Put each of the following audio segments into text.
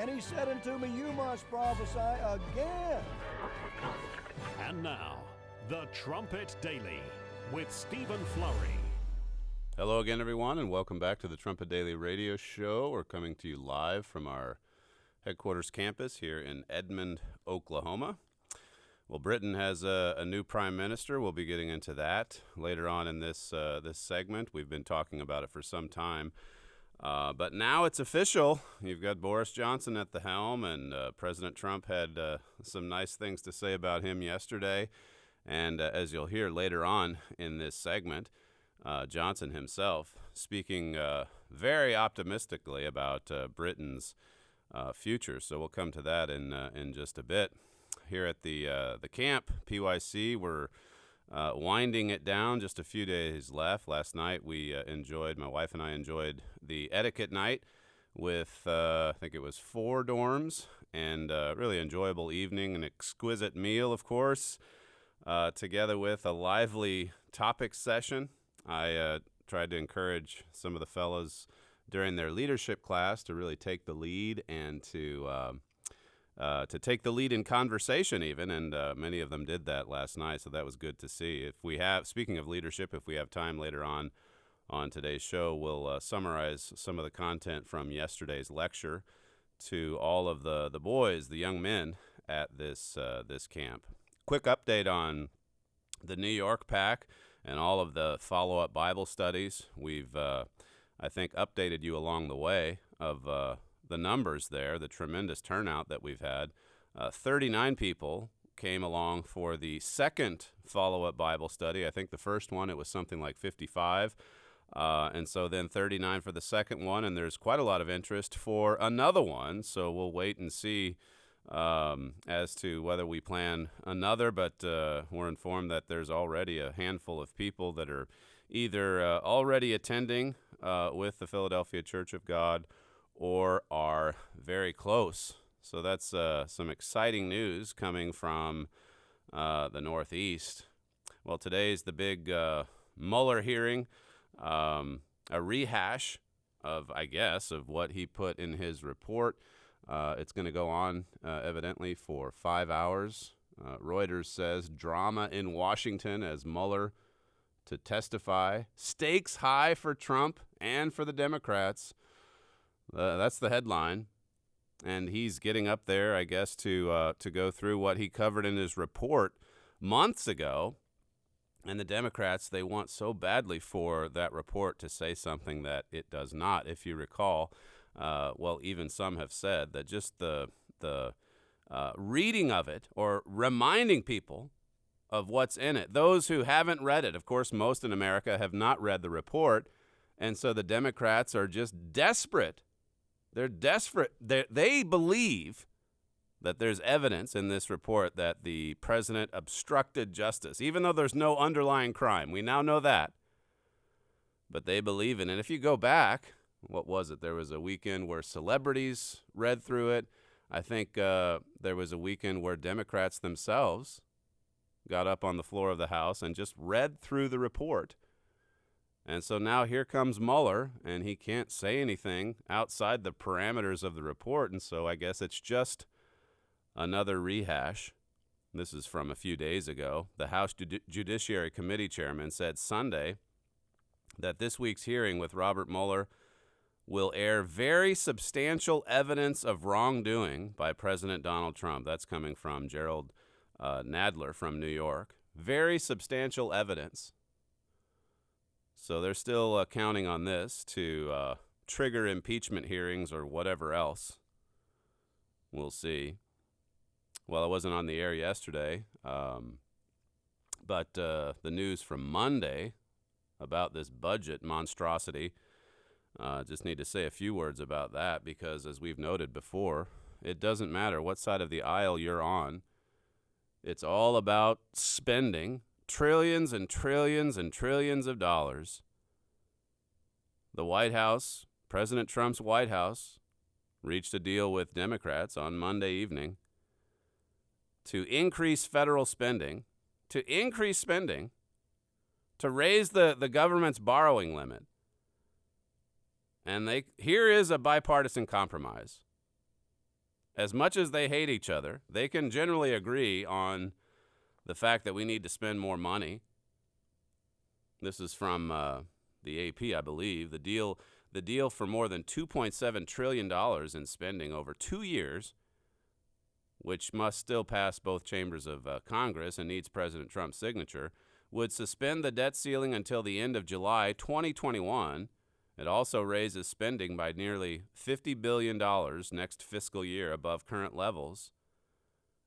And he said unto me, you must prophesy again. And now, the Trumpet Daily with Stephen Flurry. Hello again, everyone, and welcome back to the Trumpet Daily radio show. We're coming to you live from our headquarters campus here in Edmond, Oklahoma. Well, Britain has a new prime minister. We'll be getting into that later on in this segment. We've been talking about it for some time. But now it's official. You've got Boris Johnson at the helm, and President Trump had some nice things to say about him yesterday. And as you'll hear later on in this segment, Johnson himself speaking very optimistically about Britain's future. So we'll come to that in just a bit. Here at the camp, PYC, we're winding it down, just a few days left. Last night my wife and I enjoyed the etiquette night with, I think it was 4 dorms, and really enjoyable evening, an exquisite meal, of course, together with a lively topic session. I tried to encourage some of the fellows during their leadership class to really take the lead and to take the lead in conversation even, and many of them did that last night, so that was good to see. Speaking of leadership, if we have time later on today's show, we'll summarize some of the content from yesterday's lecture to all of the boys, the young men at this camp. Quick update on the New York PAC and all of the follow-up Bible studies. We've, I think, updated you along the way of the numbers there, the tremendous turnout that we've had. 39 people came along for the second follow-up Bible study. I think the first one, it was something like 55. And so then 39 for the second one, and there's quite a lot of interest for another one. So we'll wait and see as to whether we plan another, but we're informed that there's already a handful of people that are either already attending with the Philadelphia Church of God or are very close. So that's some exciting news coming from the Northeast. Well, today's the big Mueller hearing, a rehash of what he put in his report. It's going to go on, evidently, for 5 hours. Reuters says drama in Washington as Mueller to testify. Stakes high for Trump and for the Democrats. That's the headline, and he's getting up there, I guess, to go through what he covered in his report months ago. And the Democrats, they want so badly for that report to say something that it does not. If you recall, even some have said that just the reading of it or reminding people of what's in it. Those who haven't read it, of course, most in America have not read the report, and so the Democrats are just desperate. They're desperate. They believe that there's evidence in this report that the president obstructed justice, even though there's no underlying crime. We now know that. But they believe in it. If you go back, what was it? There was a weekend where celebrities read through it. I think there was a weekend where Democrats themselves got up on the floor of the House and just read through the report. And so now here comes Mueller, and he can't say anything outside the parameters of the report, and so I guess it's just another rehash. This is from a few days ago. The House Judiciary Committee chairman said Sunday that this week's hearing with Robert Mueller will air very substantial evidence of wrongdoing by President Donald Trump. That's coming from Gerald Nadler from New York. Very substantial evidence. So they're still counting on this to trigger impeachment hearings or whatever else. We'll see. Well, I wasn't on the air yesterday, but the news from Monday about this budget monstrosity, just need to say a few words about that because, as we've noted before, it doesn't matter what side of the aisle you're on. It's all about spending trillions and trillions and trillions of dollars. The White House, President Trump's White House, reached a deal with Democrats on Monday evening to increase federal spending, to raise the government's borrowing limit. And here is a bipartisan compromise. as much as they hate each other, they can generally agree on the fact that we need to spend more money. This is from the AP, I believe. The deal for more than $2.7 trillion in spending over 2 years, which must still pass both chambers of Congress and needs President Trump's signature, would suspend the debt ceiling until the end of July 2021. It also raises spending by nearly $50 billion next fiscal year above current levels.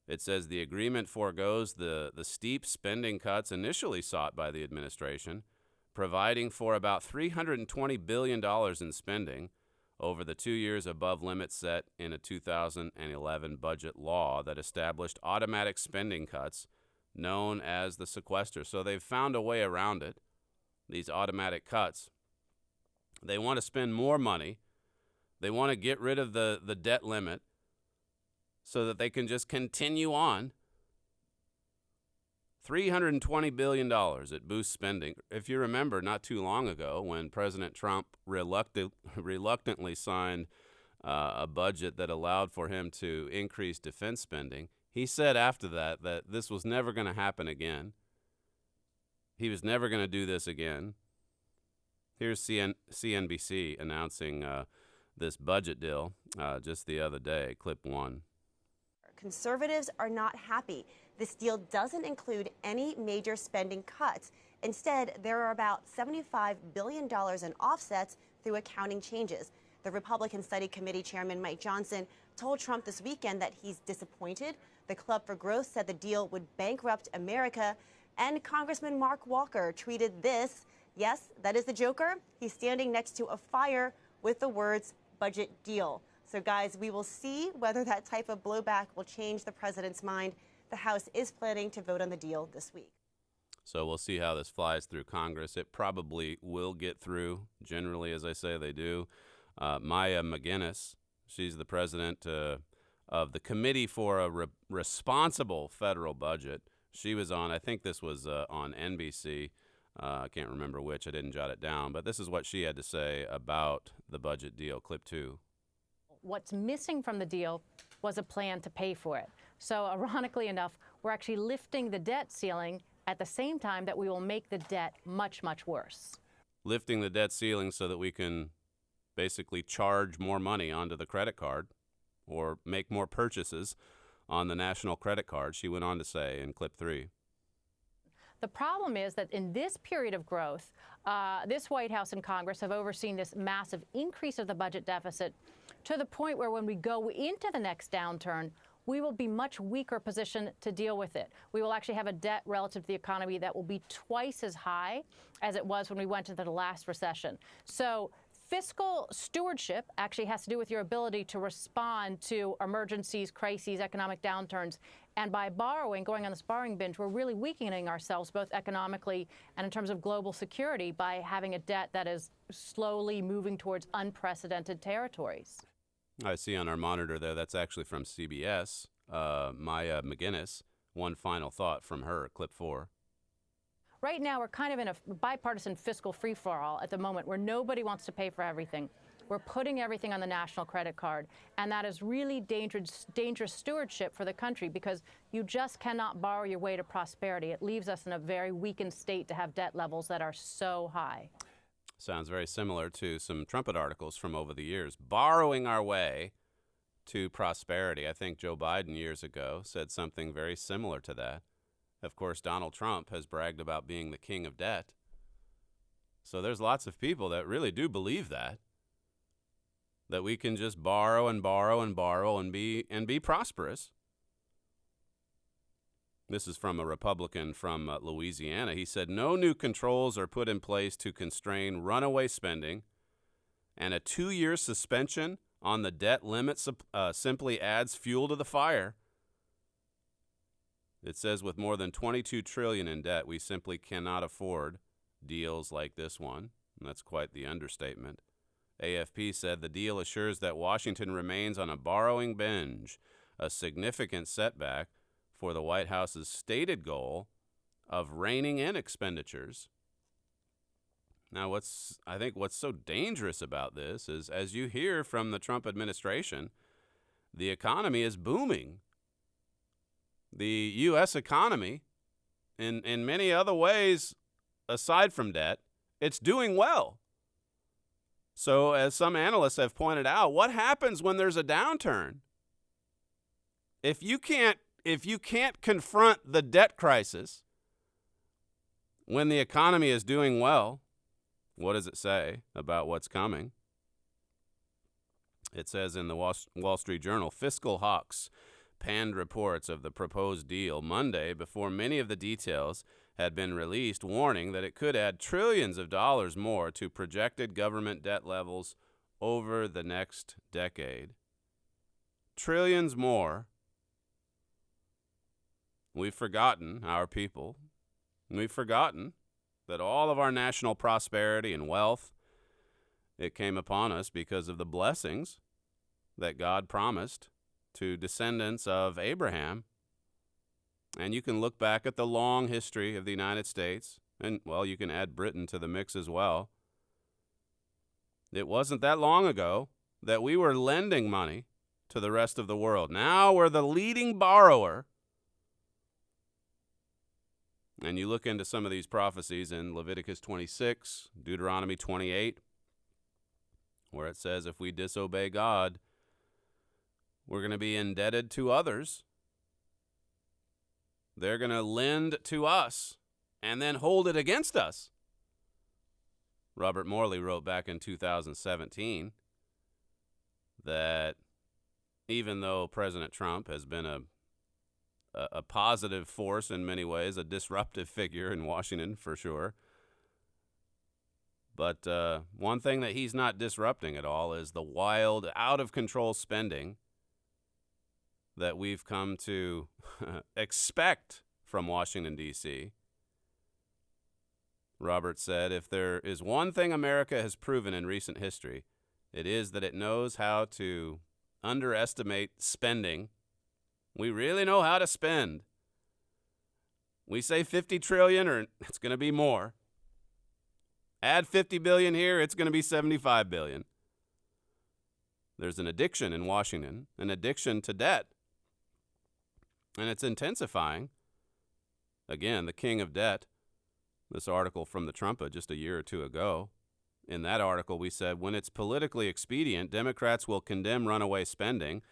It says the agreement foregoes the steep spending cuts initially sought by the administration, providing for about $320 billion in spending over the 2 years above limits set in a 2011 budget law that established automatic spending cuts known as the sequester. So they've found a way around it, these automatic cuts. They want to spend more money. They want to get rid of the debt limit so that they can just continue on. $320 billion, it boosts spending. If you remember, not too long ago when President Trump reluctantly signed a budget that allowed for him to increase defense spending, he said after that this was never going to happen again. He was never going to do this again. Here's CNBC announcing this budget deal just the other day, clip 1. Conservatives are not happy. This deal doesn't include any major spending cuts. Instead, there are about $75 billion in offsets through accounting changes. The Republican Study Committee Chairman Mike Johnson told Trump this weekend that he's disappointed. The Club for Growth said the deal would bankrupt America. And Congressman Mark Walker tweeted this. Yes, that is the Joker. He's standing next to a fire with the words budget deal. So, guys, we will see whether that type of blowback will change the president's mind. The House is planning to vote on the deal this week. So we'll see how this flies through Congress. It probably will get through. Generally, as I say, they do. Maya McGinnis, she's the president of the Committee for a Responsible Federal Budget. She was on, I think this was on NBC. I can't remember which. I didn't jot it down. But this is what she had to say about the budget deal. Clip 2. What's missing from the deal was a plan to pay for it. So ironically enough, we're actually lifting the debt ceiling at the same time that we will make the debt much, much worse. Lifting the debt ceiling so that we can basically charge more money onto the credit card or make more purchases on the national credit card, she went on to say in clip 3. The problem is that in this period of growth, this White House and Congress have overseen this massive increase of the budget deficit to the point where when we go into the next downturn, we will be much weaker positioned to deal with it. We will actually have a debt relative to the economy that will be twice as high as it was when we went into the last recession. So fiscal stewardship actually has to do with your ability to respond to emergencies, crises, economic downturns. And by borrowing, going on this borrowing binge, we're really weakening ourselves both economically and in terms of global security by having a debt that is slowly moving towards unprecedented territories. I see on our monitor there, that's actually from CBS, Maya McGinnis. One final thought from her, clip 4. Right now, we're kind of in a bipartisan fiscal free-for-all at the moment where nobody wants to pay for everything. We're putting everything on the national credit card, and that is really dangerous stewardship for the country because you just cannot borrow your way to prosperity. It leaves us in a very weakened state to have debt levels that are so high. Sounds very similar to some Trumpet articles from over the years. Borrowing our way to prosperity. I think Joe Biden years ago said something very similar to that. Of course, Donald Trump has bragged about being the king of debt. So there's lots of people that really do believe that we can just borrow and borrow and borrow and be prosperous. This is from a Republican from Louisiana. He said, no new controls are put in place to constrain runaway spending, and a 2-year suspension on the debt limit simply adds fuel to the fire. It says with more than $22 trillion in debt, we simply cannot afford deals like this one. And that's quite the understatement. AFP said the deal assures that Washington remains on a borrowing binge, a significant setback for the White House's stated goal of reining in expenditures. Now, I think what's so dangerous about this is, as you hear from the Trump administration, the economy is booming. The U.S. economy, in many other ways, aside from debt, it's doing well. So, as some analysts have pointed out, what happens when there's a downturn? If you can't confront the debt crisis when the economy is doing well, what does it say about what's coming? It says in the Wall Street Journal, fiscal hawks panned reports of the proposed deal Monday before many of the details had been released, warning that it could add trillions of dollars more to projected government debt levels over the next decade. Trillions more. We've forgotten, our people, we've forgotten that all of our national prosperity and wealth, it came upon us because of the blessings that God promised to descendants of Abraham. And you can look back at the long history of the United States, and, well, you can add Britain to the mix as well. It wasn't that long ago that we were lending money to the rest of the world. Now we're the leading borrower. And you look into some of these prophecies in Leviticus 26, Deuteronomy 28, where it says if we disobey God, we're going to be indebted to others. They're going to lend to us and then hold it against us. Robert Morley wrote back in 2017 that even though President Trump has been a positive force in many ways, a disruptive figure in Washington for sure, but one thing that he's not disrupting at all is the wild, out-of-control spending that we've come to expect from Washington, D.C. Robert said, if there is one thing America has proven in recent history, it is that it knows how to underestimate spending. We really know how to spend. We say 50 trillion, or it's going to be more. Add 50 billion here, it's going to be 75 billion. There's an addiction in Washington, an addiction to debt. And it's intensifying. Again, the king of debt. This article from the Trumpet just a year or two ago. In that article, we said, when it's politically expedient, Democrats will condemn runaway spending.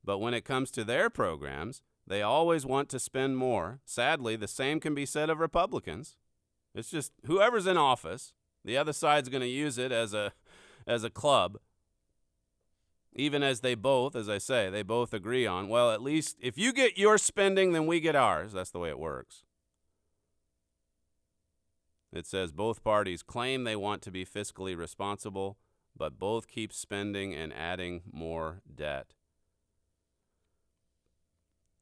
But when it comes to their programs, they always want to spend more. Sadly, the same can be said of Republicans. It's just whoever's in office, the other side's going to use it as a club. Even as they both, as I say, they both agree on, well, at least if you get your spending, then we get ours. That's the way it works. It says both parties claim they want to be fiscally responsible, but both keep spending and adding more debt.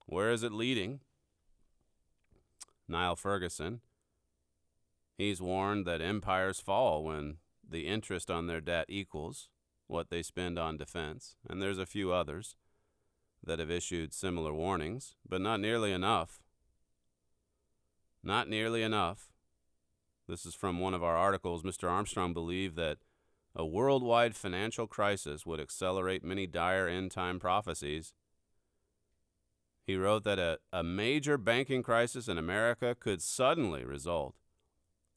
Where is it leading? Niall Ferguson, he's warned that empires fall when the interest on their debt equals what they spend on defense, and there's a few others that have issued similar warnings, but not nearly enough. Not nearly enough. This is from one of our articles. Mr. Armstrong believed that a worldwide financial crisis would accelerate many dire end-time prophecies. He wrote that a major banking crisis in America could suddenly result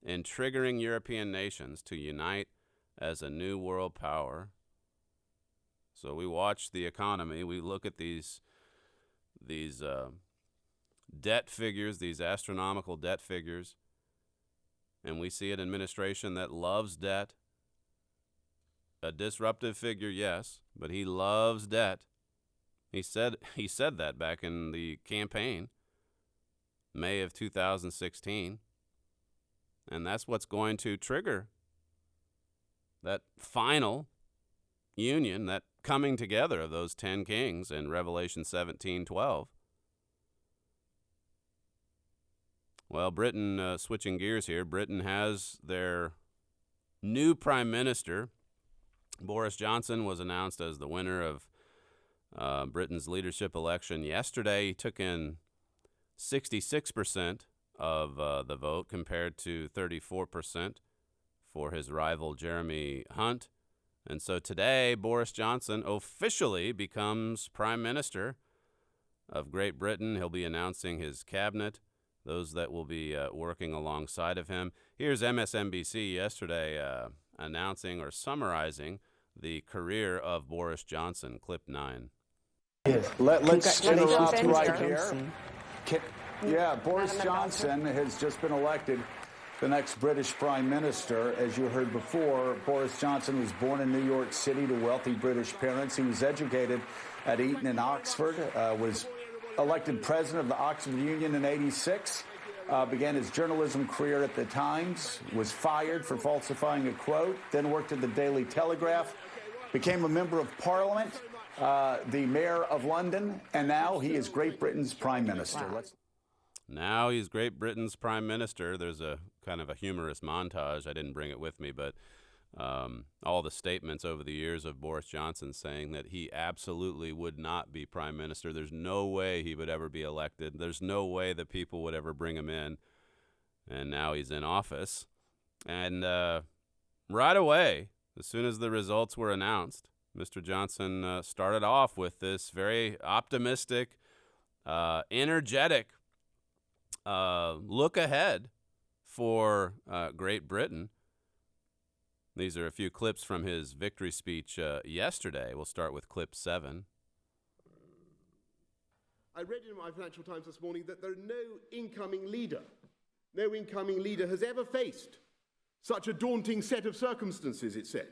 in triggering European nations to unite as a new world power. So we watch the economy. We look at these debt figures, these astronomical debt figures, and we see an administration that loves debt. A disruptive figure, yes, but he loves debt. He said that back in the campaign, May of 2016, and that's what's going to trigger that final union, that coming together of those 10 kings in Revelation 17:12. Well, Britain, switching gears here, Britain has their new prime minister. Boris Johnson was announced as the winner of Britain's leadership election yesterday. He took in 66% of the vote compared to 34% for his rival Jeremy Hunt, And so today, Boris Johnson officially becomes Prime Minister of Great Britain. He'll be announcing his cabinet, those that will be working alongside of him. Here's MSNBC yesterday announcing or summarizing the career of Boris Johnson. Clip 9. Let's interrupt right here. Boris Johnson has just been elected the next British Prime Minister. As you heard before, Boris Johnson was born in New York City to wealthy British parents. He was educated at Eton and Oxford, was elected president of the Oxford Union in '86, began his journalism career at the Times, was fired for falsifying a quote, then worked at the Daily Telegraph, became a member of Parliament, the mayor of London, and now he is Great Britain's Prime Minister. Now he's Great Britain's Prime Minister. There's a kind of a humorous montage. I didn't bring it with me, but all the statements over the years of Boris Johnson saying that he absolutely would not be Prime Minister. There's no way he would ever be elected. There's no way that people would ever bring him in. And now he's in office. And right away, as soon as the results were announced, Mr. Johnson started off with this very optimistic, energetic look ahead for Great Britain. These are a few clips from his victory speech yesterday. We'll start with clip 7. I read in my Financial Times this morning that there are no incoming leader has ever faced such a daunting set of circumstances, it said.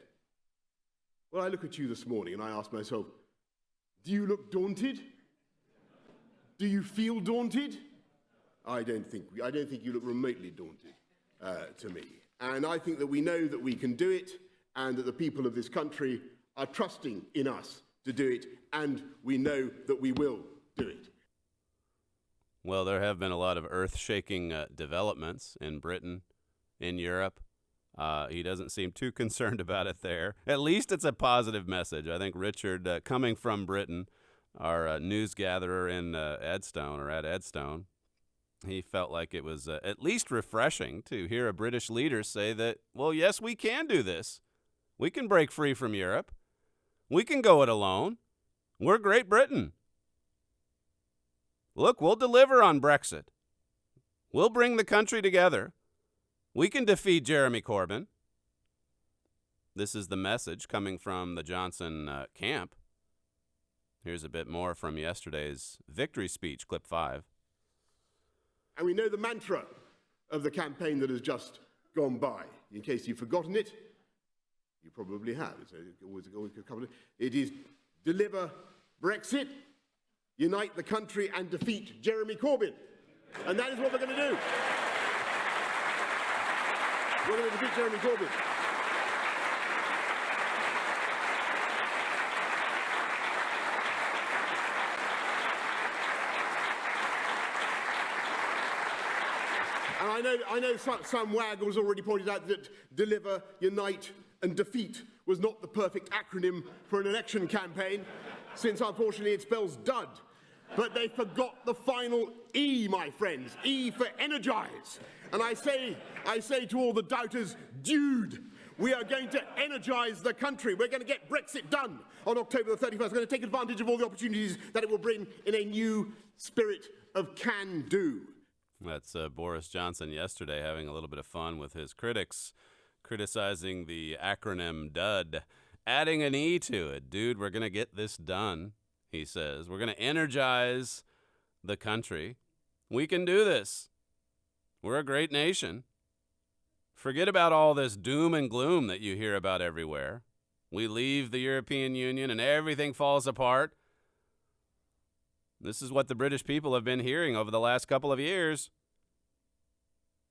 Well, I look at you this morning and I ask myself, do you look daunted? Do you feel daunted? I don't think you look remotely daunted to me. And I think that we know that we can do it, and that the people of this country are trusting in us to do it, and we know that we will do it. Well, there have been a lot of earth-shaking developments in Britain, in Europe. He doesn't seem too concerned about it there. At least it's a positive message. I think Richard, coming from Britain, our news gatherer in Edstone, he felt like it was at least refreshing to hear a British leader say that, well, yes, we can do this. We can break free from Europe. We can go it alone. We're Great Britain. Look, we'll deliver on Brexit. We'll bring the country together. We can defeat Jeremy Corbyn. This is the message coming from the Johnson camp. Here's a bit more from yesterday's victory speech, clip 5. And we know the mantra of the campaign that has just gone by. In case you've forgotten it, you probably have. It is deliver Brexit, unite the country, and defeat Jeremy Corbyn. And that is what we're going to do. We're going to defeat Jeremy Corbyn. And I know some waggles already pointed out that deliver, unite, and defeat was not the perfect acronym for an election campaign, since unfortunately it spells dud. But they forgot the final E, my friends. E for energize. And I say to all the doubters, dude, we are going to energize the country. We're going to get Brexit done on October the 31st. We're going to take advantage of all the opportunities that it will bring in a new spirit of can-do. That's Boris Johnson yesterday having a little bit of fun with his critics, criticizing the acronym DUD, adding an E to it. Dude, we're going to get this done, he says. We're going to energize the country. We can do this. We're a great nation. Forget about all this doom and gloom that you hear about everywhere. We leave the European Union and everything falls apart. This is what the British people have been hearing over the last couple of years.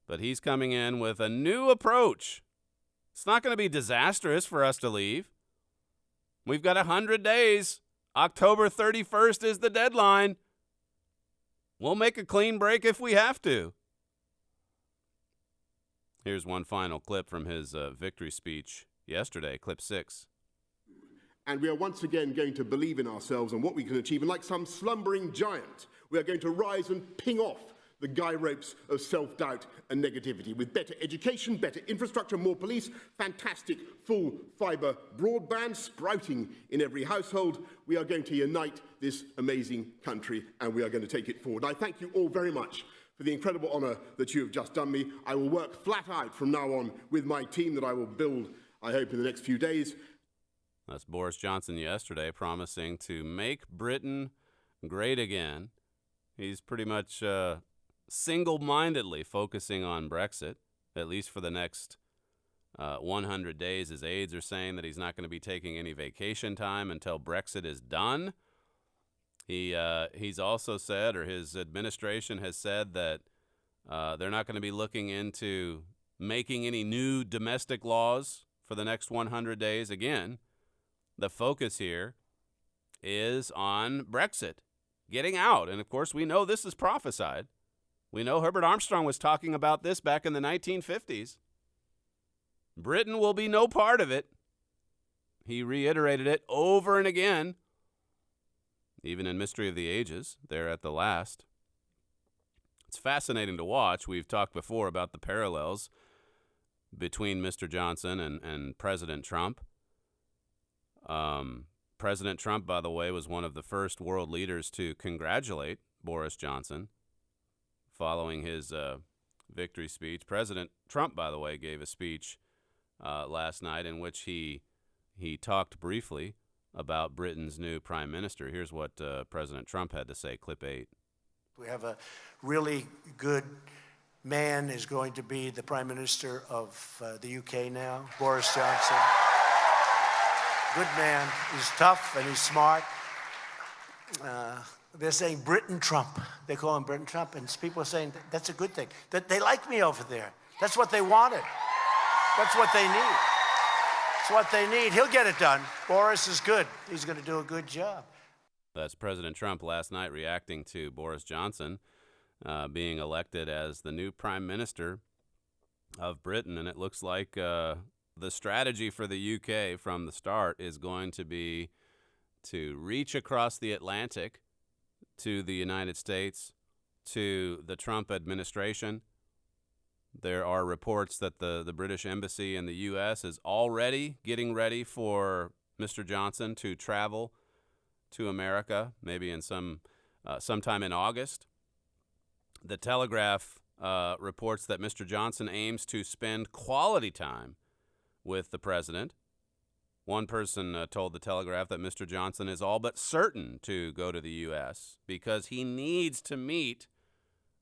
But he's coming in with a new approach. It's not going to be disastrous for us to leave. We've got 100 days. October 31st is the deadline. We'll make a clean break if we have to. Here's one final clip from his victory speech yesterday, clip 6. And we are once again going to believe in ourselves and what we can achieve. And like some slumbering giant, we are going to rise and ping off the guy ropes of self-doubt and negativity. With better education, better infrastructure, more police, fantastic full fibre broadband sprouting in every household, we are going to unite this amazing country and we are going to take it forward. I thank you all very much for the incredible honour that you have just done me. I will work flat out from now on with my team that I will build, I hope, in the next few days. That's Boris Johnson yesterday promising to make Britain great again. He's pretty much single-mindedly focusing on Brexit, at least for the next 100 days. His aides are saying that he's not going to be taking any vacation time until Brexit is done. He's also said, or his administration has said, that they're not going to be looking into making any new domestic laws for the next 100 days. Again, the focus here is on Brexit, getting out. And, of course, we know this is prophesied. We know Herbert Armstrong was talking about this back in the 1950s. Britain will be no part of it. He reiterated it over and again, even in Mystery of the Ages, there at the last. It's fascinating to watch. We've talked before about the parallels between Mr. Johnson and President Trump. President Trump, by the way, was one of the first world leaders to congratulate Boris Johnson following his victory speech. President Trump, by the way, gave a speech last night in which he talked briefly about Britain's new prime minister. Here's what President Trump had to say, clip 8. We have a really good man is going to be the prime minister of the UK now, Boris Johnson. Good man. He's tough and he's smart. They're saying Britain Trump. They call him Britain Trump, and people are saying that's a good thing. That they like me over there. That's what they wanted. That's what they need. That's what they need. He'll get it done. Boris is good. He's going to do a good job. That's President Trump last night reacting to Boris Johnson being elected as the new prime minister of Britain. And it looks like the strategy for the UK from the start is going to be to reach across the Atlantic to the United States, to the Trump administration. There are reports that the British Embassy in the U.S. is already getting ready for Mr. Johnson to travel to America, maybe in sometime in August. The Telegraph reports that Mr. Johnson aims to spend quality time with the president. One person told the Telegraph that Mr. Johnson is all but certain to go to the U.S. because he needs to meet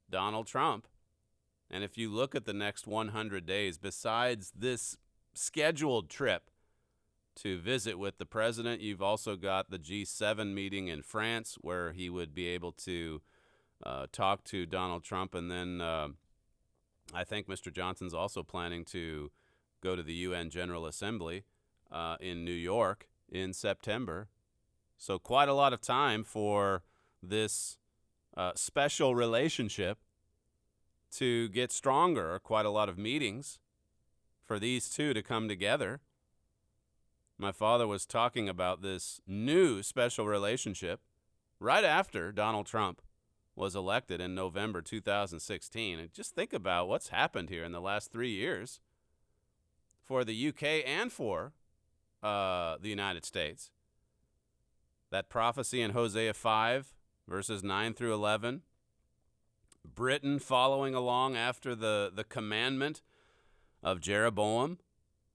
Donald Trump. And if you look at the next 100 days, besides this scheduled trip to visit with the president, you've also got the G7 meeting in France where he would be able to talk to Donald Trump. And then I think Mr. Johnson's also planning to go to the UN General Assembly in New York in September. So quite a lot of time for this special relationship to get stronger, quite a lot of meetings for these two to come together. My father was talking about this new special relationship right after Donald Trump was elected in November 2016. And just think about what's happened here in the last 3 years for the UK and for the United States. That prophecy in Hosea 5, verses 9 through 11. Britain following along after the commandment of Jeroboam.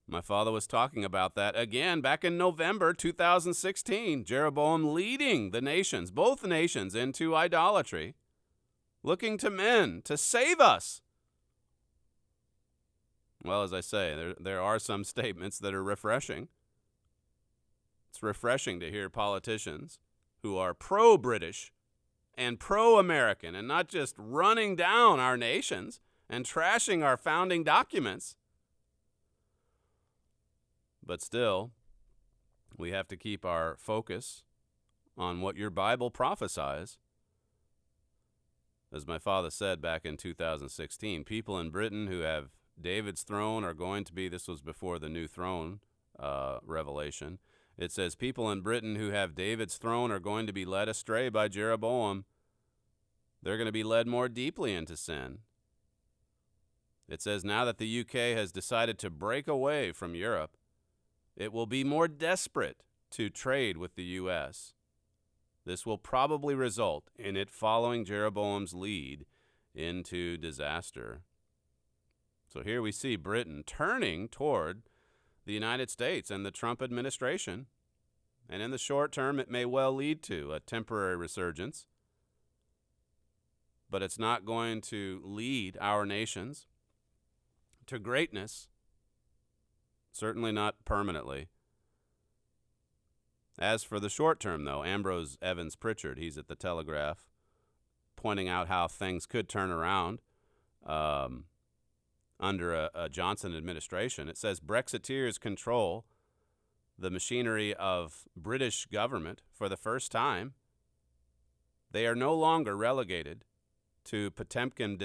My father was talking about that again back in November 2016. Jeroboam leading the nations, both nations, into idolatry, looking to men to save us. Well, as I say, there are some statements that are refreshing. It's refreshing to hear politicians who are pro-British and pro-American and not just running down our nations and trashing our founding documents. But still, we have to keep our focus on what your Bible prophesies. As my father said back in 2016, people in Britain who have David's throne are going to be, this was before the new throne revelation, it says people in Britain who have David's throne are going to be led astray by Jeroboam. they're going to be led more deeply into sin. It says now that the UK has decided to break away from Europe, it will be more desperate to trade with the U.S. This will probably result in it following Jeroboam's lead into disaster. So here we see Britain turning toward the United States and the Trump administration. And in the short term, it may well lead to a temporary resurgence. But it's not going to lead our nations to greatness, certainly not permanently. As for the short term, though, Ambrose Evans Pritchard, he's at the Telegraph, pointing out how things could turn around under a Johnson administration. It says Brexiteers control the machinery of British government for the first time. They are no longer relegated to Potemkin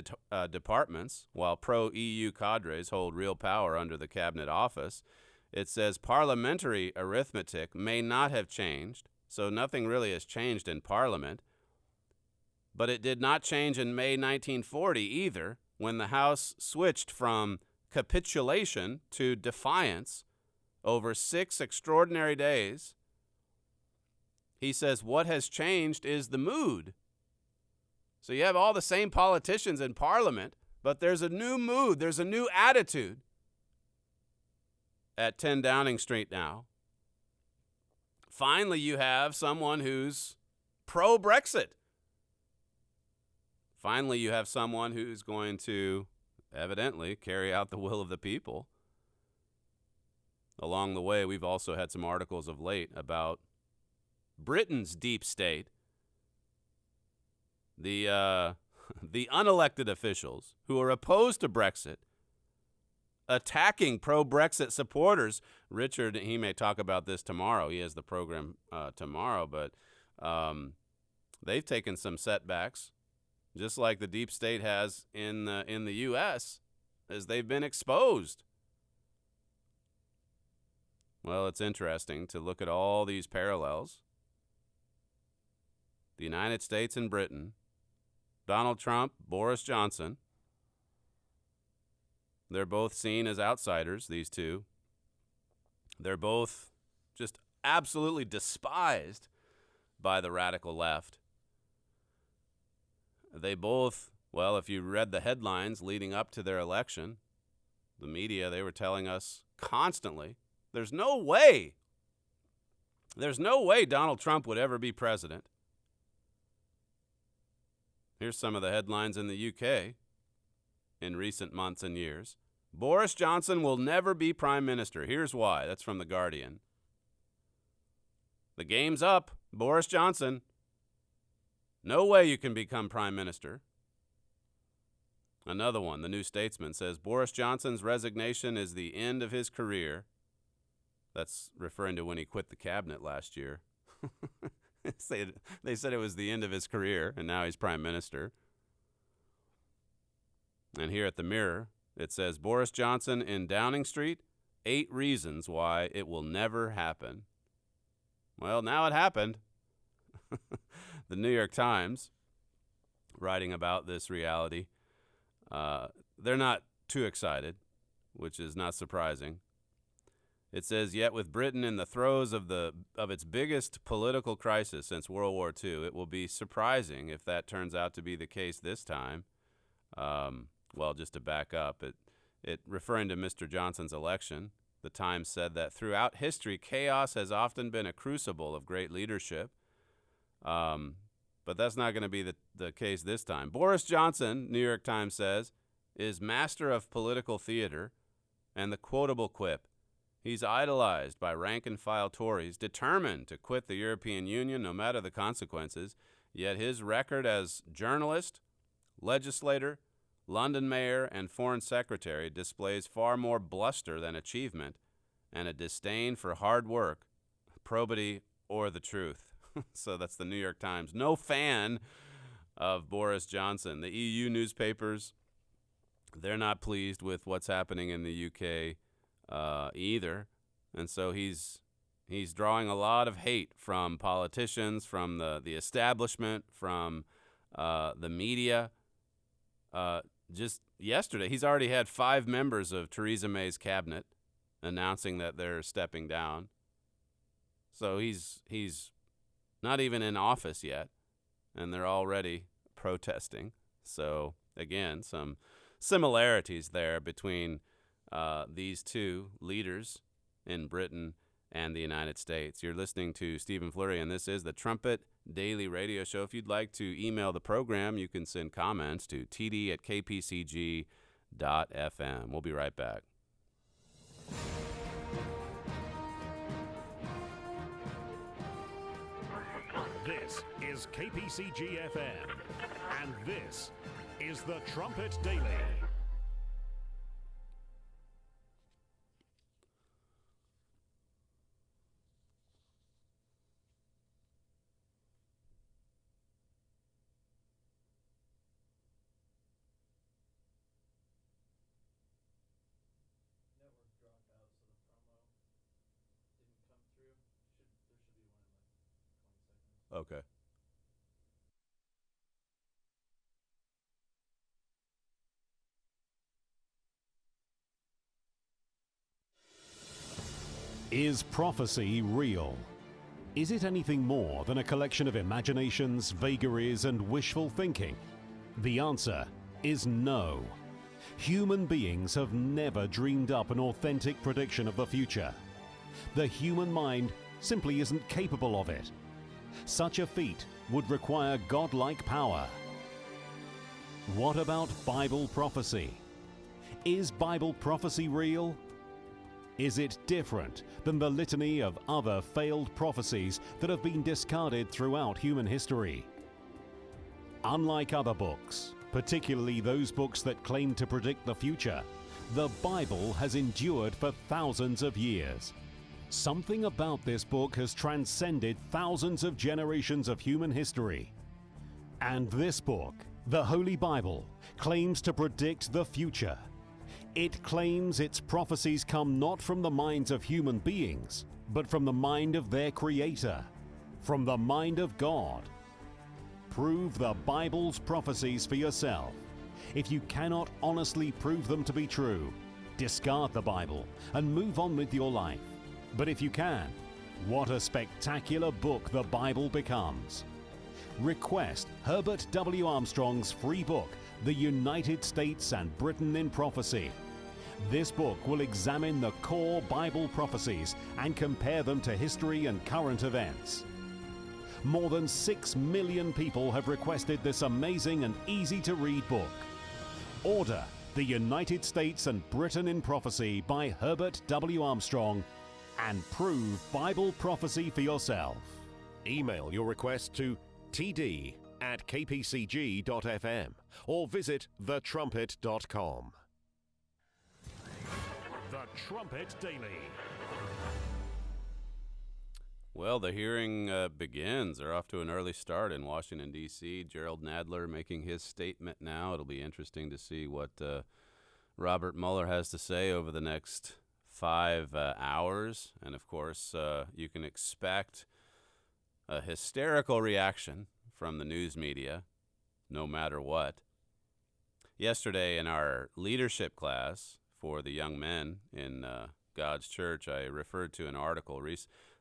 departments, while pro-EU cadres hold real power under the Cabinet Office. It says parliamentary arithmetic may not have changed, so nothing really has changed in Parliament. But it did not change in May 1940 either, when the House switched from capitulation to defiance over 6 extraordinary days. He says what has changed is the mood. So you have all the same politicians in Parliament, but there's a new mood, there's a new attitude at 10 Downing Street now. Finally, you have someone who's pro-Brexit. Finally, you have someone who's going to evidently carry out the will of the people. Along the way, we've also had some articles of late about Britain's deep state, the unelected officials who are opposed to Brexit, attacking pro-Brexit supporters. Richard, he may talk about this tomorrow. He has the program tomorrow, but they've taken some setbacks, just like the deep state has in the U.S., as they've been exposed. Well, it's interesting to look at all these parallels. The United States and Britain, Donald Trump, Boris Johnson, they're both seen as outsiders, these two. They're both just absolutely despised by the radical left. They both, well, if you read the headlines leading up to their election, the media, they were telling us constantly, there's no way Donald Trump would ever be president. Here's some of the headlines in the UK in recent months and years. Boris Johnson will never be prime minister. Here's why. That's from The Guardian. The game's up. Boris Johnson. No way you can become prime minister. Another one, The New Statesman, says Boris Johnson's resignation is the end of his career. That's referring to when he quit the cabinet last year. They said it was the end of his career, and now he's prime minister. And here at the Mirror, it says, Boris Johnson in Downing Street, 8 reasons why it will never happen. Well, now it happened. The New York Times, writing about this reality, they're not too excited, which is not surprising. It says, yet with Britain in the throes of its biggest political crisis since World War II, it will be surprising if that turns out to be the case this time. Well, just to back up, it referring to Mr. Johnson's election, the Times said that throughout history, chaos has often been a crucible of great leadership. But that's not going to be the case this time. Boris Johnson, New York Times says, is master of political theater and the quotable quip. He's idolized by rank-and-file Tories, determined to quit the European Union no matter the consequences, yet his record as journalist, legislator, London mayor, and foreign secretary displays far more bluster than achievement and a disdain for hard work, probity, or the truth. So that's the New York Times. No fan of Boris Johnson. The EU newspapers, they're not pleased with what's happening in the UK either. And so he's drawing a lot of hate from politicians, from the establishment, from the media. Just yesterday, he's already had 5 members of Theresa May's cabinet announcing that they're stepping down. So he's not even in office yet, and they're already protesting. So, again, some similarities there between these two leaders in Britain and the United States. You're listening to Stephen Flurry, and this is the Trumpet Daily Radio Show. If you'd like to email the program, you can send comments to td@kpcg.fm. We'll be right back. This is KPCG-FM, and this is the Trumpet Daily. Okay. Is prophecy real? Is it anything more than a collection of imaginations, vagaries, and wishful thinking? The answer is no. Human beings have never dreamed up an authentic prediction of the future. The human mind simply isn't capable of it. Such a feat would require godlike power. What about Bible prophecy? Is Bible prophecy real? Is it different than the litany of other failed prophecies that have been discarded throughout human history? Unlike other books, particularly those books that claim to predict the future, the Bible has endured for thousands of years. Something about this book has transcended thousands of generations of human history. And this book, the Holy Bible, claims to predict the future. It claims its prophecies come not from the minds of human beings, but from the mind of their Creator, from the mind of God. Prove the Bible's prophecies for yourself. If you cannot honestly prove them to be true, discard the Bible and move on with your life. But if you can, what a spectacular book the Bible becomes. Request Herbert W. Armstrong's free book, The United States and Britain in Prophecy. This book will examine the core Bible prophecies and compare them to history and current events. More than 6 million people have requested this amazing and easy-to-read book. Order The United States and Britain in Prophecy by Herbert W. Armstrong and prove Bible prophecy for yourself. Email your request to td@kpcg.fm or visit thetrumpet.com. The Trumpet Daily. Well, the hearing begins. They're off to an early start in Washington, D.C. Gerald Nadler making his statement now. It'll be interesting to see what Robert Mueller has to say over the next 5 hours. And, of course, you can expect a hysterical reaction from the news media, no matter what. Yesterday in our leadership class for the young men in God's Church, I referred to an article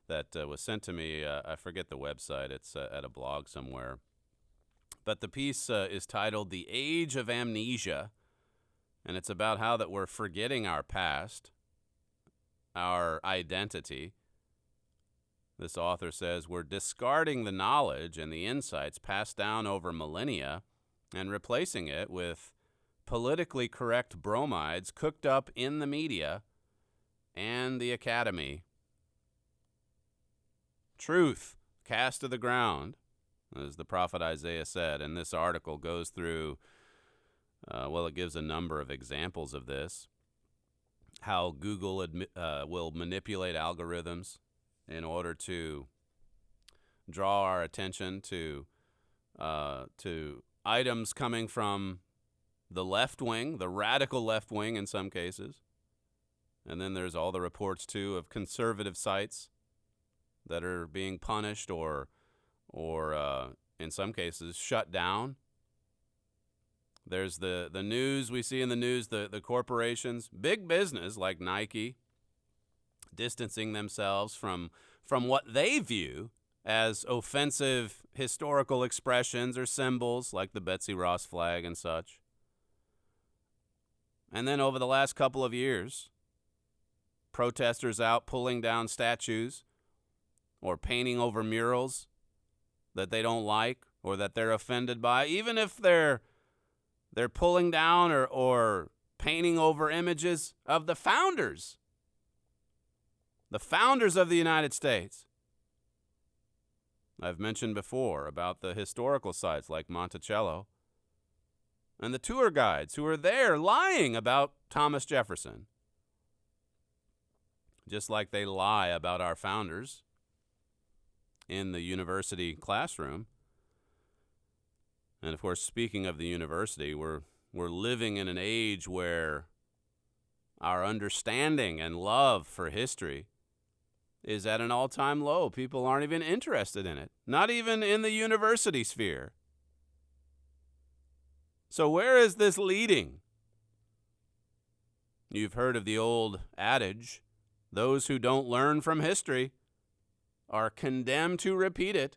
that was sent to me. I forget the website. It's at a blog somewhere. But the piece is titled The Age of Amnesia, and it's about how that we're forgetting our past, our identity. This author says we're discarding the knowledge and the insights passed down over millennia and replacing it with politically correct bromides cooked up in the media and the academy. Truth cast to the ground, as the prophet Isaiah said, and this article goes through, it gives a number of examples of this, how Google will manipulate algorithms in order to draw our attention to items coming from the left wing, the radical left wing in some cases. And then there's all the reports, too, of conservative sites that are being punished or in some cases shut down There's the news we see in the news, the corporations, big business like Nike, distancing themselves from what they view as offensive historical expressions or symbols like the Betsy Ross flag and such. And then over the last couple of years, protesters out pulling down statues or painting over murals that they don't like or that they're offended by, even if they're pulling down or painting over images of the founders of the United States. I've mentioned before about the historical sites like Monticello and the tour guides who are there lying about Thomas Jefferson, just like they lie about our founders in the university classroom. And of course, speaking of the university, we're living in an age where our understanding and love for history is at an all-time low. People aren't even interested in it, not even in the university sphere. So where is this leading? You've heard of the old adage, those who don't learn from history are condemned to repeat it.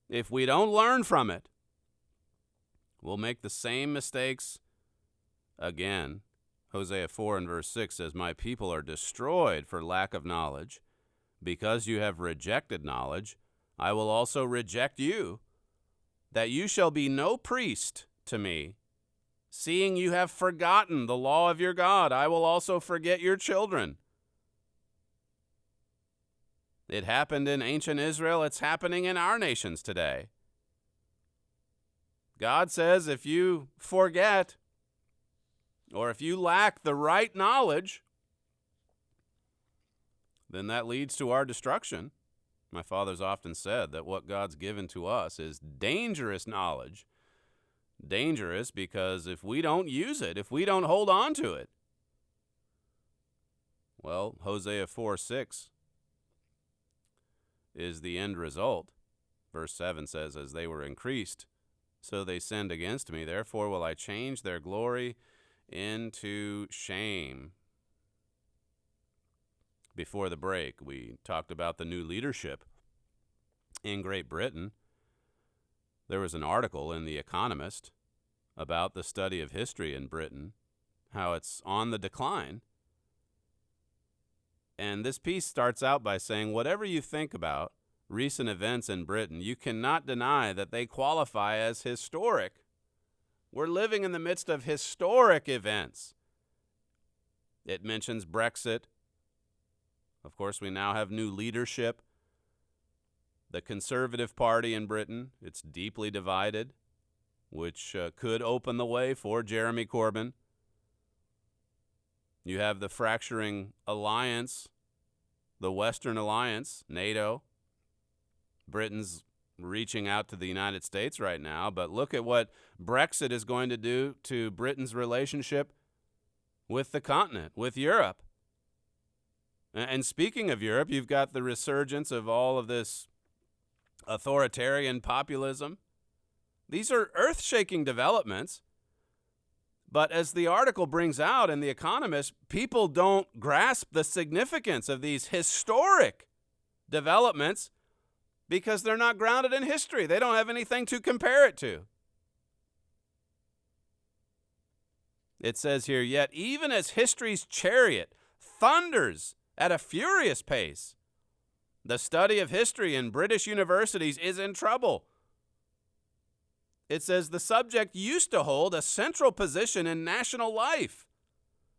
If we don't learn from it, we'll make the same mistakes again. Hosea 4 and verse 6 says, "My people are destroyed for lack of knowledge. Because you have rejected knowledge, I will also reject you, that you shall be no priest to me. Seeing you have forgotten the law of your God, I will also forget your children." It happened in ancient Israel. It's happening in our nations today. God says if you forget or if you lack the right knowledge, then that leads to our destruction. My father's often said that what God's given to us is dangerous knowledge. Dangerous because if we don't use it, if we don't hold on to it, well, Hosea 4:6 is the end result. Verse 7 says, "As they were increased, so they sinned against me. Therefore will I change their glory into shame." Before the break, we talked about the new leadership in Great Britain. There was an article in The Economist about the study of history in Britain, how it's on the decline. And this piece starts out by saying, whatever you think about recent events in Britain, you cannot deny that they qualify as historic. We're living in the midst of historic events. It mentions Brexit. Of course, we now have new leadership. The Conservative Party in Britain, it's deeply divided, which could open the way for Jeremy Corbyn. You have the fracturing alliance, the Western Alliance, NATO. Britain's reaching out to the United States right now, but look at what Brexit is going to do to Britain's relationship with the continent, with Europe. And speaking of Europe, you've got the resurgence of all of this authoritarian populism. These are earth-shaking developments. But as the article brings out in The Economist, people don't grasp the significance of these historic developments because they're not grounded in history. They don't have anything to compare it to. It says here, "Yet even as history's chariot thunders at a furious pace, the study of history in British universities is in trouble." It says the subject used to hold a central position in national life.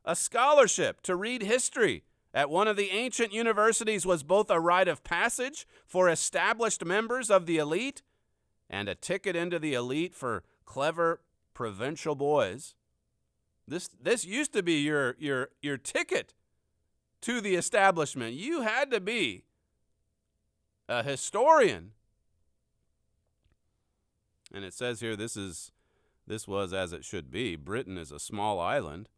A scholarship to read history at one of the ancient universities was both a rite of passage for established members of the elite and a ticket into the elite for clever provincial boys. This used to be your ticket to the establishment. You had to be a historian. And it says here, this was as it should be. Britain is a small island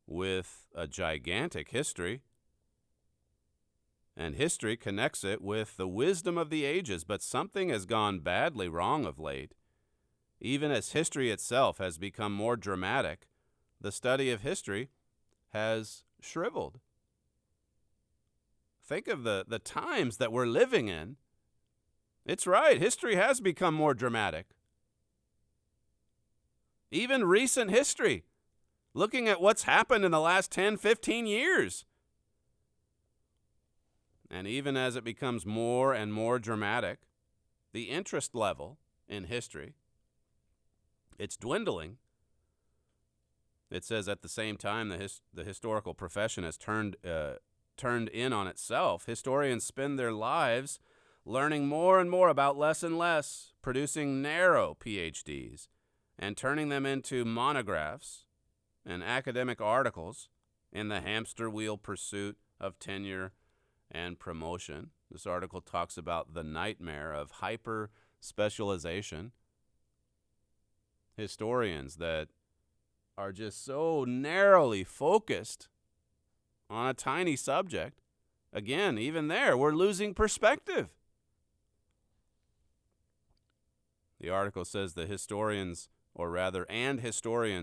with a gigantic history, and history connects it with the wisdom of the ages. But something has gone badly wrong of late Even as history itself has become more dramatic, the study of history has shriveled. Think of the times that we're living in. It's right, history has become more dramatic. Even recent history, looking at what's happened in the last 10, 15 years. And even as it becomes more and more dramatic, the interest level in history, it's dwindling. It says at the same time the historical profession has turned in on itself. Historians spend their lives learning more and more about less and less, producing narrow PhDs, and turning them into monographs and academic articles in the hamster wheel pursuit of tenure and promotion. This article talks about the nightmare of hyper-specialization. Historians that are just so narrowly focused on a tiny subject. Again, even there, we're losing perspective. The article says the historians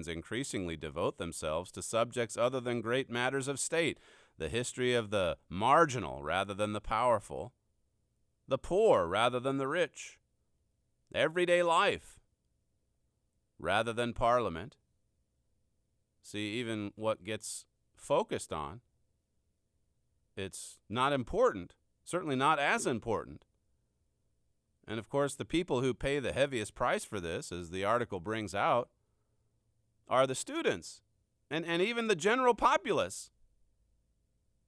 increasingly devote themselves to subjects other than great matters of state, the history of the marginal rather than the powerful, the poor rather than the rich, everyday life rather than parliament. See, even what gets focused on, it's not important, certainly not as important. And of course, the people who pay the heaviest price for this, as the article brings out, are the students and even the general populace.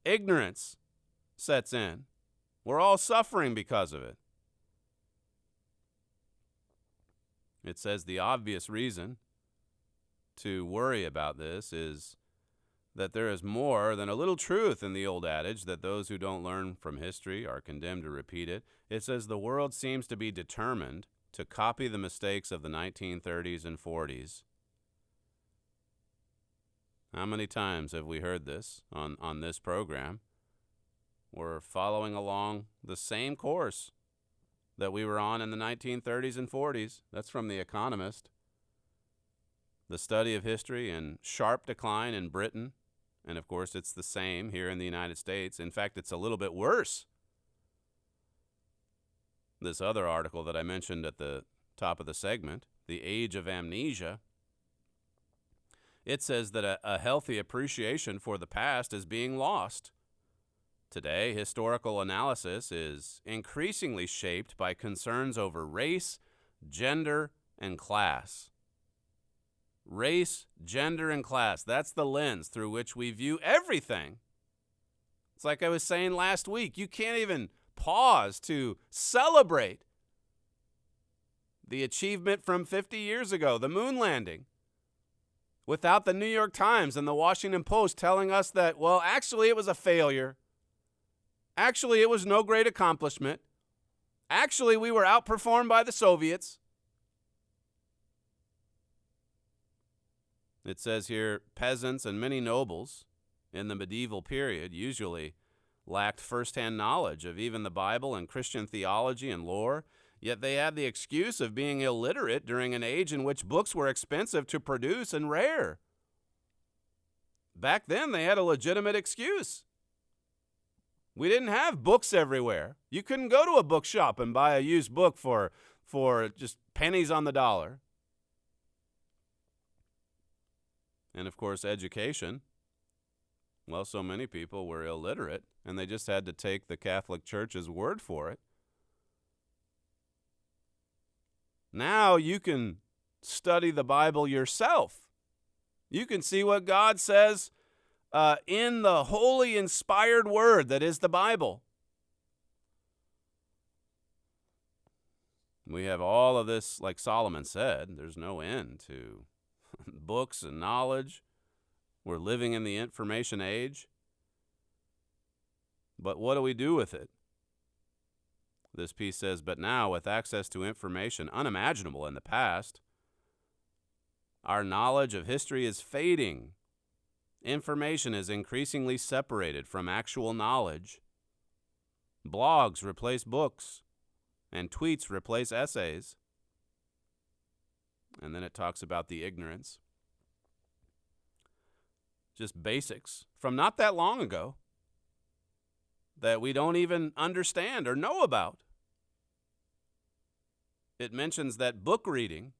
Ignorance sets in. We're all suffering because of it. It says the obvious reason to worry about this is that there is more than a little truth in the old adage that those who don't learn from history are condemned to repeat it. It says the world seems to be determined to copy the mistakes of the 1930s and 40s. How many times have we heard this on this program? We're following along the same course that we were on in the 1930s and 40s. That's from The Economist. The study of history in sharp decline in Britain. And of course, it's the same here in the United States. In fact, it's a little bit worse. This other article that I mentioned at the top of the segment, The Age of Amnesia, it says that a healthy appreciation for the past is being lost. Today, historical analysis is increasingly shaped by concerns over race, gender, and class. Race, gender, and class. That's the lens through which we view everything. It's like I was saying last week. You can't even pause to celebrate the achievement from 50 years ago, the moon landing, without the New York Times and the Washington Post telling us that, well, actually it was a failure. Actually, it was no great accomplishment. Actually, we were outperformed by the Soviets. It says here, peasants and many nobles in the medieval period usually lacked firsthand knowledge of even the Bible and Christian theology and lore, yet they had the excuse of being illiterate during an age in which books were expensive to produce and rare. Back then, they had a legitimate excuse. We didn't have books everywhere. You couldn't go to a bookshop and buy a used book for just pennies on the dollar. And of course, education. Well, so many people were illiterate, and they just had to take the Catholic Church's word for it. Now you can study the Bible yourself. You can see what God says in the holy inspired word that is the Bible. We have all of this, like Solomon said, there's no end to books and knowledge. We're living in the information age. But what do we do with it? This piece says, but now with access to information unimaginable in the past, our knowledge of history is fading. Information is increasingly separated from actual knowledge. Blogs replace books, and tweets replace essays. And then it talks about the ignorance. Just basics from not that long ago that we don't even understand or know about. It mentions that book reading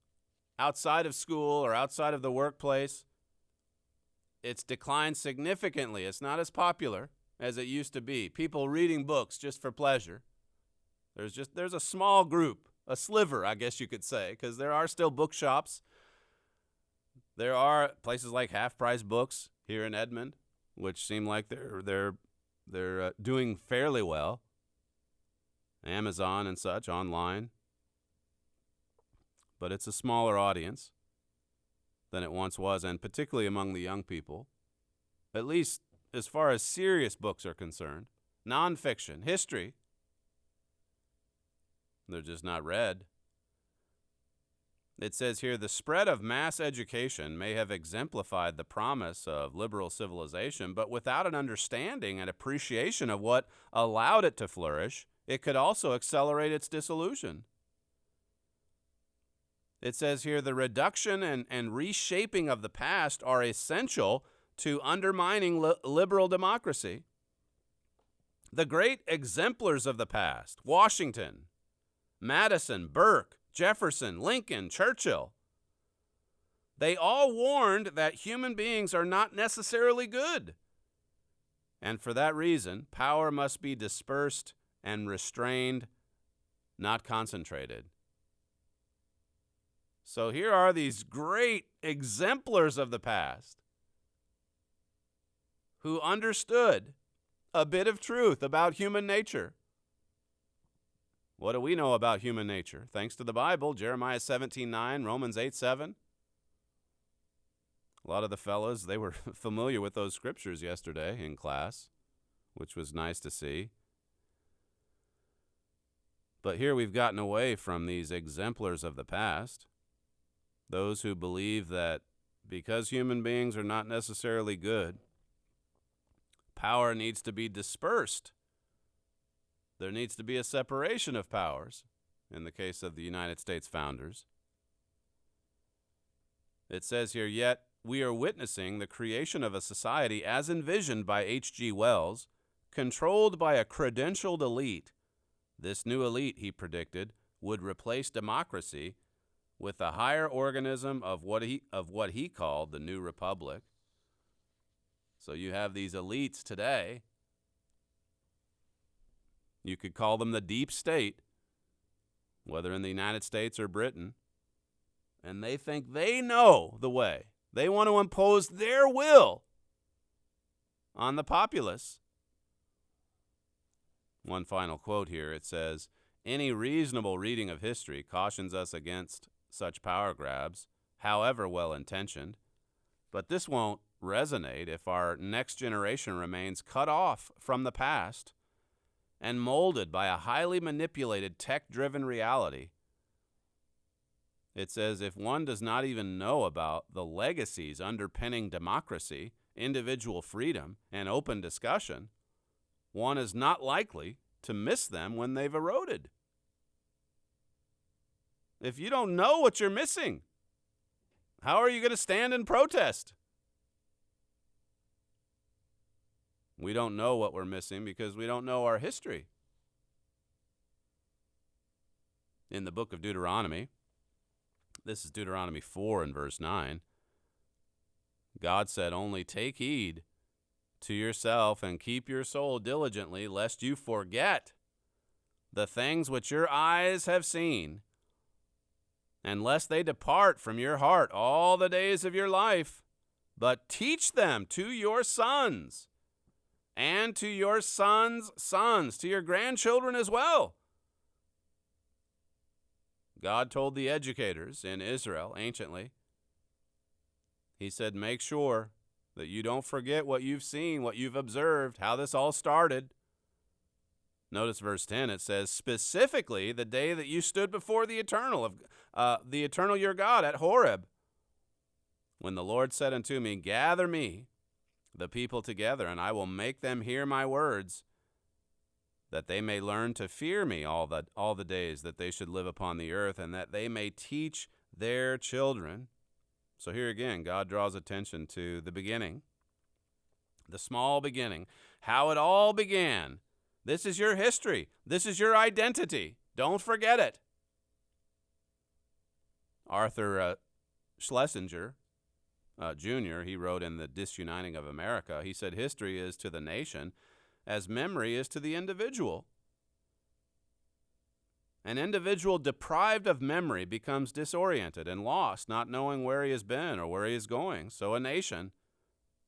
outside of school or outside of the workplace, it's declined significantly. It's not as popular as it used to be. People reading books just for pleasure. There's a small group, a sliver, I guess you could say, because there are still bookshops. There are places like Half Price Books here in Edmond, which seem like they're doing fairly well. Amazon and such online. But it's a smaller audience than it once was, and particularly among the young people, at least as far as serious books are concerned. Nonfiction, history, they're just not read. It says here, the spread of mass education may have exemplified the promise of liberal civilization, but without an understanding and appreciation of what allowed it to flourish, it could also accelerate its dissolution. It says here, the reduction and reshaping of the past are essential to undermining liberal democracy. The great exemplars of the past, Washington, Madison, Burke, Jefferson, Lincoln, Churchill, they all warned that human beings are not necessarily good. And for that reason, power must be dispersed and restrained, not concentrated. So here are these great exemplars of the past who understood a bit of truth about human nature. What do we know about human nature? Thanks to the Bible, Jeremiah 17:9, Romans 8:7. A lot of the fellows, they were familiar with those scriptures yesterday in class, which was nice to see. But here we've gotten away from these exemplars of the past. Those who believe that because human beings are not necessarily good, power needs to be dispersed. There needs to be a separation of powers in the case of the United States founders. It says here, yet we are witnessing the creation of a society as envisioned by H.G. Wells, controlled by a credentialed elite. This new elite, he predicted, would replace democracy with a higher organism of what he called the New Republic. So you have these elites today. You could call them the deep state, whether in the United States or Britain, and they think they know the way. They want to impose their will on the populace. One final quote here. It says, any reasonable reading of history cautions us against such power grabs, however well-intentioned, but this won't resonate if our next generation remains cut off from the past and molded by a highly manipulated tech-driven reality. It says if one does not even know about the legacies underpinning democracy, individual freedom, and open discussion, one is not likely to miss them when they've eroded. If you don't know what you're missing, how are you going to stand and protest? We don't know what we're missing because we don't know our history. In the book of Deuteronomy, this is Deuteronomy 4 and verse 9, God said, only take heed to yourself and keep your soul diligently, lest you forget the things which your eyes have seen, and lest they depart from your heart all the days of your life, but teach them to your sons and to your sons' sons, to your grandchildren as well. God told the educators in Israel anciently, he said, make sure that you don't forget what you've seen, what you've observed, how this all started. Notice verse 10, it says, specifically the day that you stood before the eternal your God at Horeb, when the Lord said unto me, gather me, the people together, and I will make them hear my words, that they may learn to fear me all the days that they should live upon the earth, and that they may teach their children. So here again, God draws attention to the beginning, the small beginning, how it all began. This is your history. This is your identity. Don't forget it. Arthur Schlesinger Jr., he wrote in The Disuniting of America, he said, history is to the nation as memory is to the individual. An individual deprived of memory becomes disoriented and lost, not knowing where he has been or where he is going. So a nation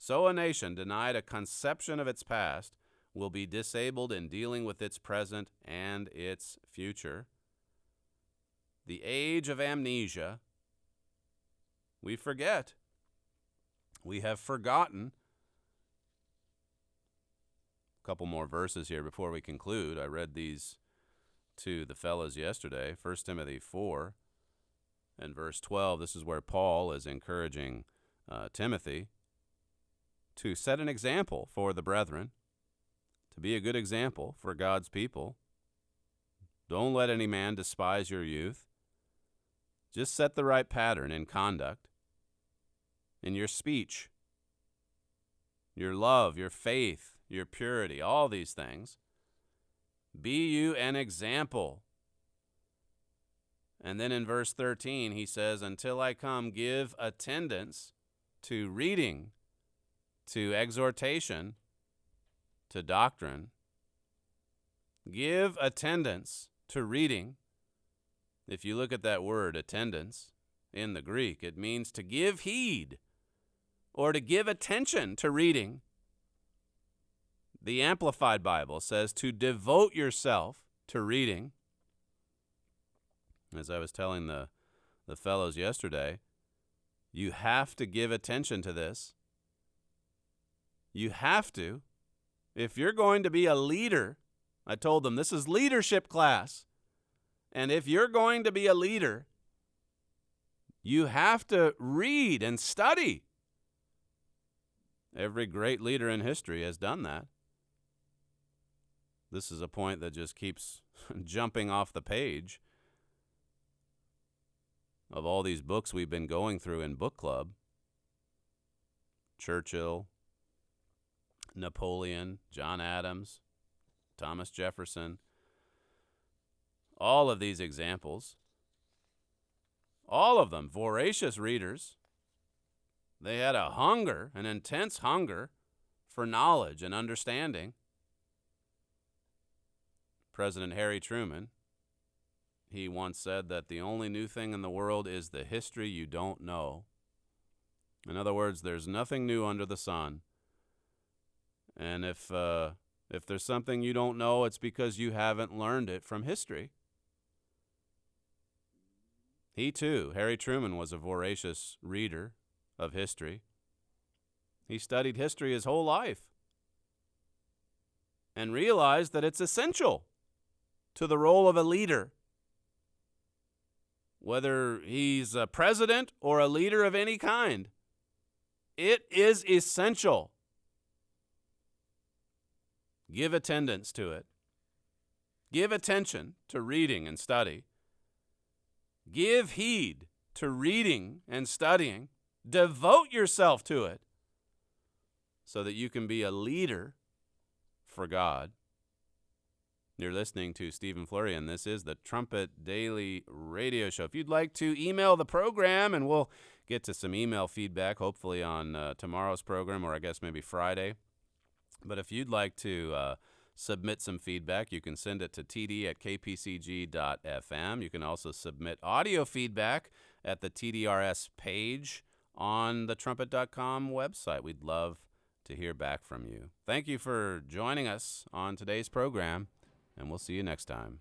denied a conception of its past will be disabled in dealing with its present and its future. The age of amnesia, we forget. We have forgotten. A couple more verses here before we conclude. I read these to the fellas yesterday. 1 Timothy 4 and verse 12. This is where Paul is encouraging Timothy to set an example for the brethren, to be a good example for God's people. Don't let any man despise your youth. Just set the right pattern in conduct, in your speech, your love, your faith, your purity, all these things. Be you an example. And then in verse 13, he says, until I come, give attendance to reading, to exhortation, to doctrine. Give attendance to reading. If you look at that word, attendance, in the Greek, it means to give heed or to give attention to reading. The Amplified Bible says to devote yourself to reading. As I was telling the fellows yesterday, you have to give attention to this. You have to. If you're going to be a leader, I told them this is leadership class. And if you're going to be a leader, you have to read and study. Every great leader in history has done that. This is a point that just keeps jumping off the page of all these books we've been going through in book club. Churchill, Napoleon, John Adams, Thomas Jefferson, all of these examples, all of them voracious readers. They had a hunger, an intense hunger for knowledge and understanding. President Harry Truman, he once said that the only new thing in the world is the history you don't know. In other words, there's nothing new under the sun. And if there's something you don't know, it's because you haven't learned it from history. He too, Harry Truman, was a voracious reader of history. He studied history his whole life and realized that it's essential to the role of a leader. Whether he's a president or a leader of any kind, it is essential. Give attendance to it. Give attention to reading and study. Give heed to reading and studying. Devote yourself to it so that you can be a leader for God. You're listening to Stephen Flurry, and this is the Trumpet Daily Radio Show. If you'd like to email the program, and we'll get to some email feedback, hopefully on tomorrow's program, or I guess maybe Friday. But if you'd like to submit some feedback, you can send it to td@kpcg.fm. You can also submit audio feedback at the TDRS page on the trumpet.com website. We'd love to hear back from you. Thank you for joining us on today's program, and we'll see you next time.